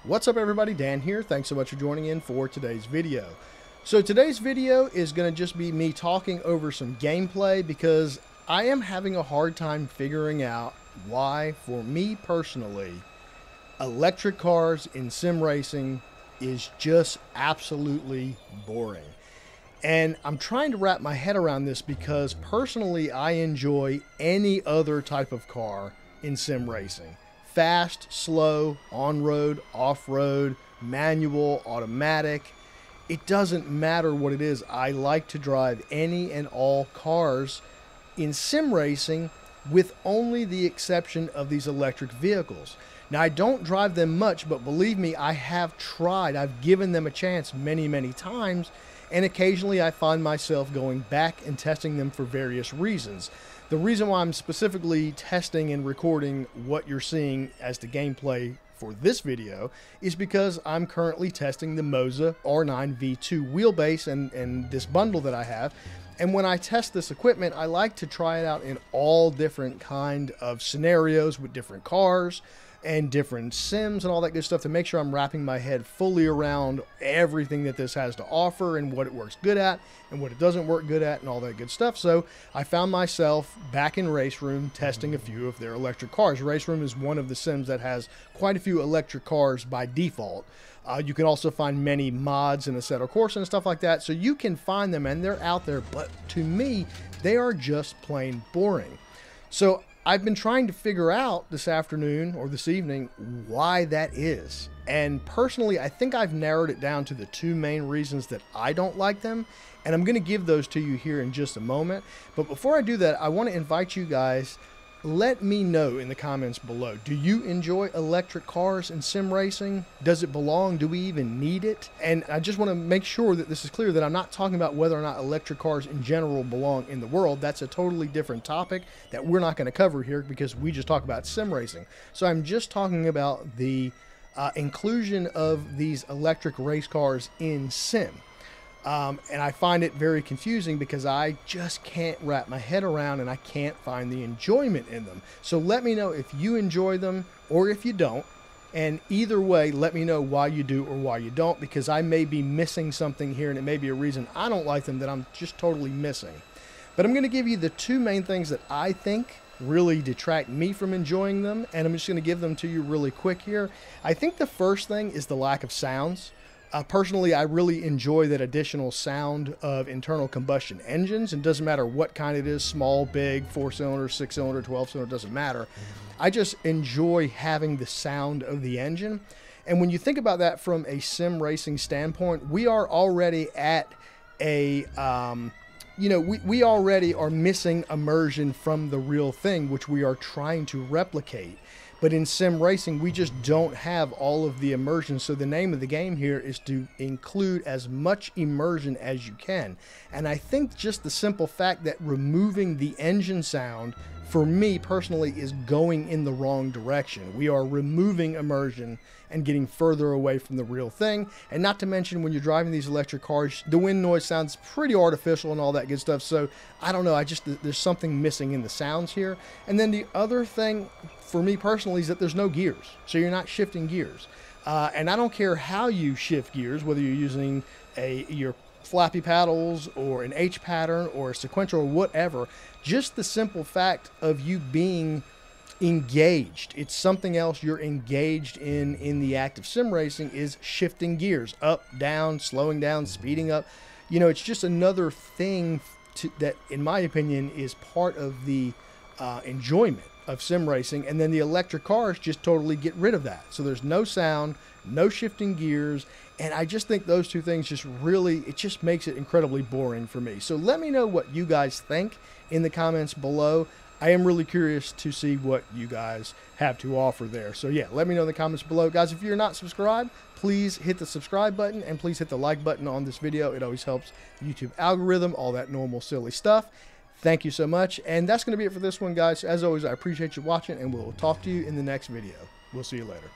What's up everybody, Dan here. Thanks so much for joining in for today's video. So today's video is going to just be me talking over some gameplay because I am having a hard time figuring out why, for me personally, electric cars in sim racing is just absolutely boring. And I'm trying to wrap my head around this because personally I enjoy any other type of car in sim racing. Fast, slow, on-road, off-road, manual, automatic. It doesn't matter what it is. I like to drive any and all cars in sim racing with only the exception of these electric vehicles. Now, I don't drive them much, but believe me, I have tried. I've given them a chance many, many times, and occasionally I find myself going back and testing them for various reasons. The reason why I'm specifically testing and recording what you're seeing as the gameplay for this video is because I'm currently testing the Moza R9 V2 wheelbase and this bundle that I have. And when I test this equipment, I like to try it out in all different kind of scenarios with different cars and different sims and all that good stuff to make sure I'm wrapping my head fully around everything that this has to offer and what it works good at and what it doesn't work good at and all that good stuff. So I found myself back in Race Room testing a few of their electric cars. Race Room is one of the sims that has quite a few electric cars by default. You can also find many mods in Assetto Corsa and stuff like that. So you can find them and they're out there, but to me, they are just plain boring. So I've been trying to figure out this afternoon or this evening why that is. And personally, I think I've narrowed it down to the two main reasons that I don't like them. And I'm going to give those to you here in just a moment. But before I do that, I want to invite you guys, let me know in the comments below. Do you enjoy electric cars in sim racing? Does it belong? Do we even need it? And I just want to make sure that this is clear that I'm not talking about whether or not electric cars in general belong in the world. That's a totally different topic that we're not going to cover here because we just talk about sim racing. So I'm just talking about the inclusion of these electric race cars in sim. And I find it very confusing because I just can't wrap my head around and I can't find the enjoyment in them. So let me know if you enjoy them or if you don't. And either way, let me know why you do or why you don't, because I may be missing something here and it may be a reason I don't like them that I'm just totally missing. But I'm going to give you the two main things that I think really detract me from enjoying them. And I'm just going to give them to you really quick here. I think the first thing is the lack of sounds. Personally, I really enjoy that additional sound of internal combustion engines. And it doesn't matter what kind it is, small, big, 4-cylinder, 6-cylinder, 12-cylinder, doesn't matter. I just enjoy having the sound of the engine. And when you think about that from a sim racing standpoint, we are already at a, we already are missing immersion from the real thing, which we are trying to replicate. But in sim racing, we just don't have all of the immersion. So the name of the game here is to include as much immersion as you can. And I think just the simple fact that removing the engine sound, for me personally, is going in the wrong direction. We are removing immersion and getting further away from the real thing. And not to mention, when you're driving these electric cars, the wind noise sounds pretty artificial and all that good stuff. So I don't know, there's something missing in the sounds here. And then the other thing for me personally is that there's no gears. So you're not shifting gears. And I don't care how you shift gears, whether you're using your flappy paddles or an H pattern or a sequential or whatever, just the simple fact of you being engaged, it's something else you're engaged in the act of sim racing, is shifting gears up, down, slowing down, speeding up. You know, it's just another thing that, in my opinion, is part of the enjoyment of sim racing. And then the electric cars just totally get rid of that. So there's no sound, no shifting gears. And I just think those two things just really, it just makes it incredibly boring for me. So let me know what you guys think in the comments below. I am really curious to see what you guys have to offer there. So yeah, let me know in the comments below. Guys, if you're not subscribed, please hit the subscribe button and please hit the like button on this video. It always helps the YouTube algorithm, all that normal silly stuff. Thank you so much. And that's going to be it for this one, guys. As always, I appreciate you watching and we'll talk to you in the next video. We'll see you later.